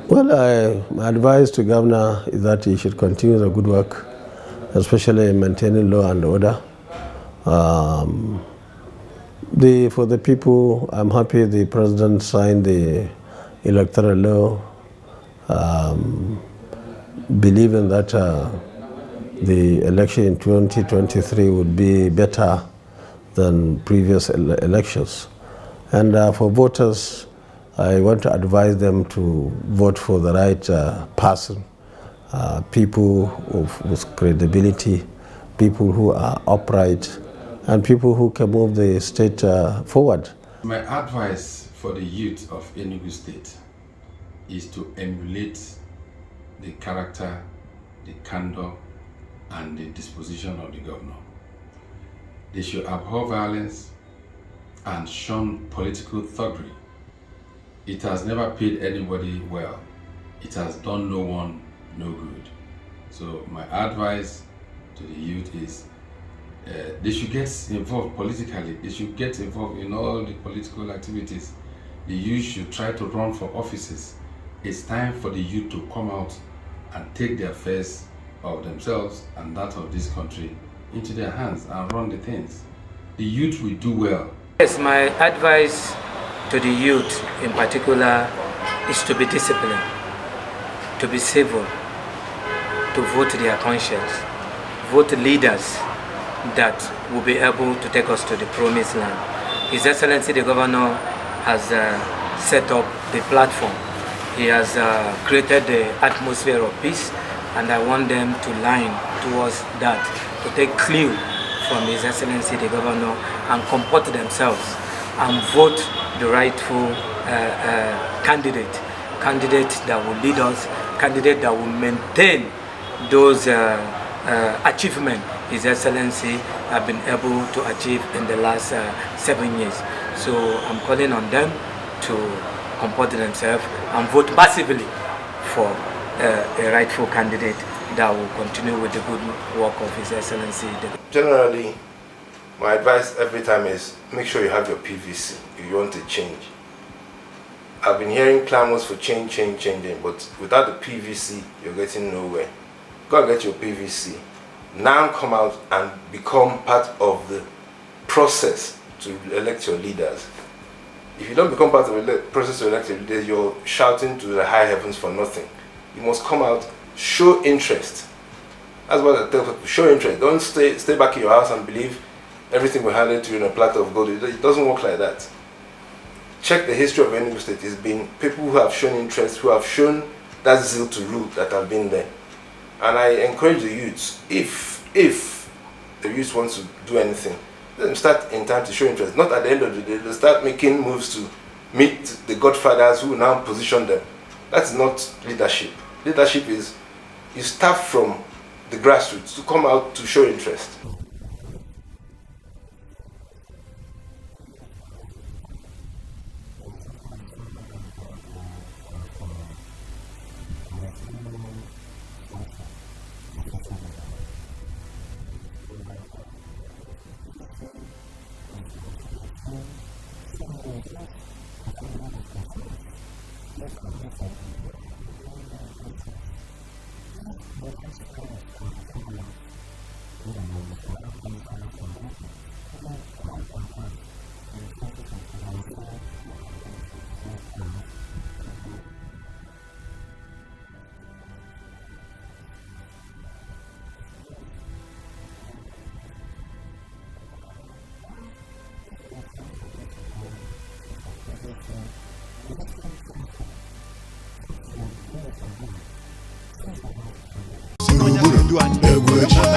Well, my advice to Governor is that he should continue the good work, especially in maintaining law and order. Um, for the people, I'm happy the President signed the electoral law, believing that the election in 2023 would be better than previous elections. And for voters, I want to advise them to vote for the right person, people with credibility, people who are upright, and people who can move the state forward. My advice for the youth of Enugu State is to emulate the character, the candor, and the disposition of the governor. They should abhor violence and shun political thuggery. It has never paid anybody well. It has done no one no good. So my advice to the youth is they should get involved politically. They should get involved in all the political activities. The youth should try to run for offices. It's time for the youth to come out and take the affairs of themselves and that of this country into their hands and run the things. The youth will do well. Yes, my advice to the youth in particular is to be disciplined, to be civil, to vote their conscience, vote leaders that will be able to take us to the promised land. His Excellency the Governor has set up the platform. He has created the atmosphere of peace, and I want them to line towards that, to take clue from His Excellency the Governor and comport themselves and vote the rightful candidate that will lead us, candidate that will maintain those achievements His Excellency have been able to achieve in the last 7 years. So I'm calling on them to comport themselves and vote massively for a rightful candidate that will continue with the good work of His Excellency. Generally, my advice every time is make sure you have your PVC if you want to change. I've been hearing clamors for changing, but without the PVC, you're getting nowhere. Go and get your PVC. Now come out and become part of the process to elect your leaders. If you don't become part of the process to elect your leaders, you're shouting to the high heavens for nothing. You must come out, show interest. That's what I tell people, show interest. Don't stay back in your house and believe everything will hand it to you in a platter of gold. It doesn't work like that. Check the history of Enugu State. It's been people who have shown interest, who have shown that zeal to rule that have been there. And I encourage the youths, if the youth wants to do anything, let them start in time to show interest. Not at the end of the day, they start making moves to meet the godfathers who now position them. That's not leadership. Leadership is you start from the grassroots to come out to show interest. Egwu